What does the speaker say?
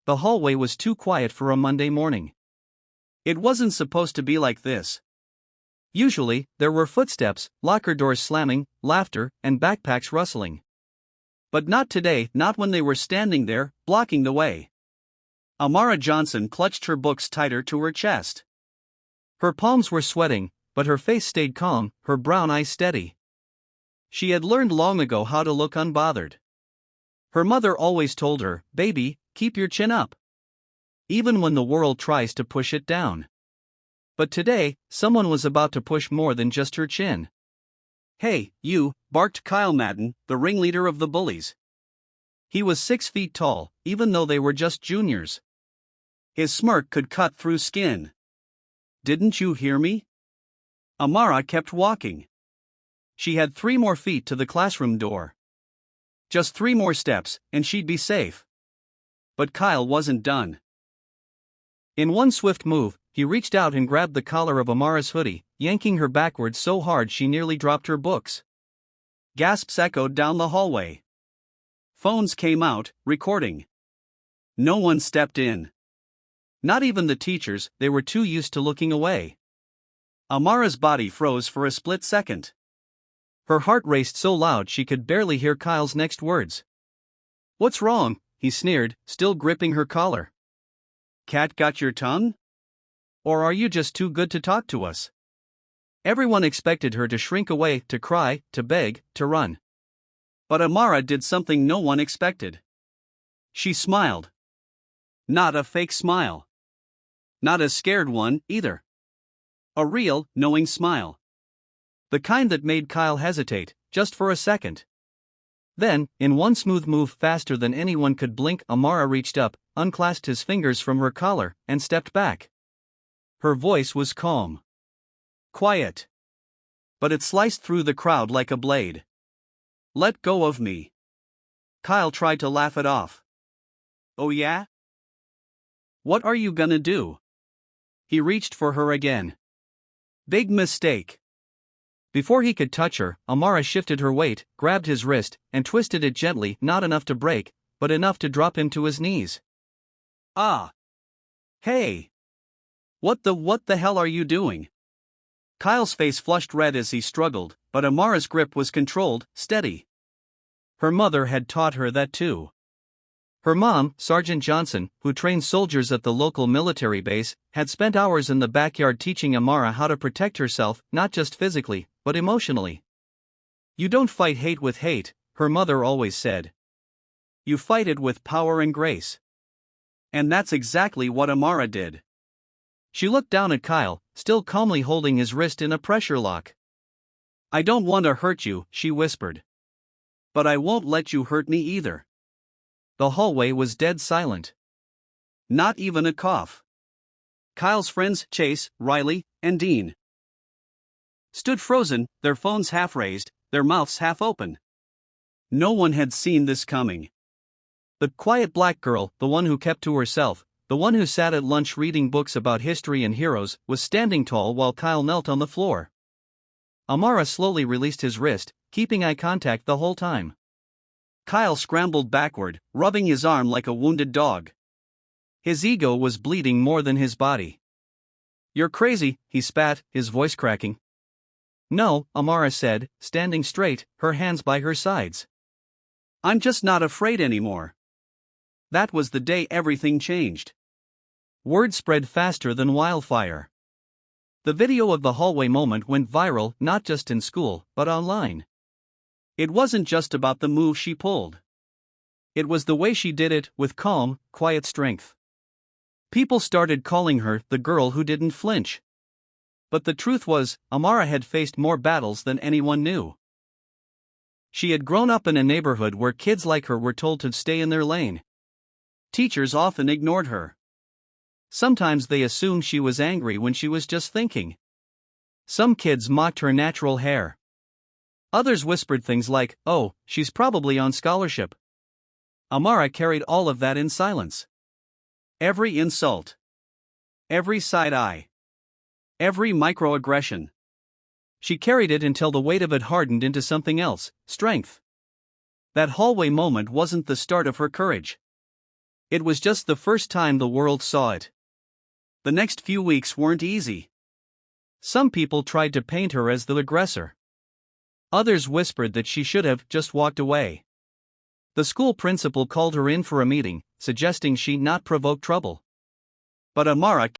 The hallway was too quiet for a Monday morning. It wasn't supposed to be like this. Usually, there were footsteps, locker doors slamming, laughter, and backpacks rustling. But not today, not when they were standing there, blocking the way. Amara Johnson clutched her books tighter to her chest. Her palms were sweating, but her face stayed calm, her brown eyes steady. She had learned long ago how to look unbothered. Her mother always told her, "Baby, keep your chin up. Even when the world tries to push it down." But today, someone was about to push more than just her chin. "Hey, you," barked Kyle Madden, the ringleader of the Bullies. He was 6 feet tall, even though they were just juniors. His smirk could cut through skin. "Didn't you hear me?" Amara kept walking. She had 3 more feet to the classroom door. Just 3 more steps, and she'd be safe. But Kyle wasn't done. In one swift move, he reached out and grabbed the collar of Amara's hoodie, yanking her backwards so hard she nearly dropped her books. Gasps echoed down the hallway. Phones came out, recording. No one stepped in. Not even the teachers, they were too used to looking away. Amara's body froze for a split second. Her heart raced so loud she could barely hear Kyle's next words. "What's wrong?" he sneered, still gripping her collar. "Cat got your tongue? Or are you just too good to talk to us?" Everyone expected her to shrink away, to cry, to beg, to run. But Amara did something no one expected. She smiled. Not a fake smile. Not a scared one, either. A real, knowing smile. The kind that made Kyle hesitate, just for a second. Then, in one smooth move faster than anyone could blink, Amara reached up, unclasped his fingers from her collar, and stepped back. Her voice was calm. Quiet. But it sliced through the crowd like a blade. "Let go of me." Kyle tried to laugh it off. "Oh yeah? What are you gonna do?" He reached for her again. Big mistake. Before he could touch her, Amara shifted her weight, grabbed his wrist, and twisted it gently, not enough to break, but enough to drop him to his knees. "Ah! Hey! What the hell are you doing?" Kyle's face flushed red as he struggled, but Amara's grip was controlled, steady. Her mother had taught her that too. Her mom, Sergeant Johnson, who trained soldiers at the local military base, had spent hours in the backyard teaching Amara how to protect herself, not just physically, but emotionally. "You don't fight hate with hate," her mother always said. "You fight it with power and grace." And that's exactly what Amara did. She looked down at Kyle, still calmly holding his wrist in a pressure lock. "I don't want to hurt you," she whispered. "But I won't let you hurt me either." The hallway was dead silent. Not even a cough. Kyle's friends, Chase, Riley, and Dean, stood frozen, their phones half raised, their mouths half open. No one had seen this coming. The quiet black girl, the one who kept to herself, the one who sat at lunch reading books about history and heroes, was standing tall while Kyle knelt on the floor. Amara slowly released his wrist, keeping eye contact the whole time. Kyle scrambled backward, rubbing his arm like a wounded dog. His ego was bleeding more than his body. "You're crazy," he spat, his voice cracking. "No," Amara said, standing straight, her hands by her sides. "I'm just not afraid anymore." That was the day everything changed. Word spread faster than wildfire. The video of the hallway moment went viral, not just in school, but online. It wasn't just about the move she pulled. It was the way she did it, with calm, quiet strength. People started calling her the girl who didn't flinch. But the truth was, Amara had faced more battles than anyone knew. She had grown up in a neighborhood where kids like her were told to stay in their lane. Teachers often ignored her. Sometimes they assumed she was angry when she was just thinking. Some kids mocked her natural hair. Others whispered things like, "Oh, she's probably on scholarship." Amara carried all of that in silence. Every insult. Every side eye. Every microaggression. She carried it until the weight of it hardened into something else, strength. That hallway moment wasn't the start of her courage. It was just the first time the world saw it. The next few weeks weren't easy. Some people tried to paint her as the aggressor. Others whispered that she should have just walked away. The school principal called her in for a meeting, suggesting she not provoke trouble. But Amara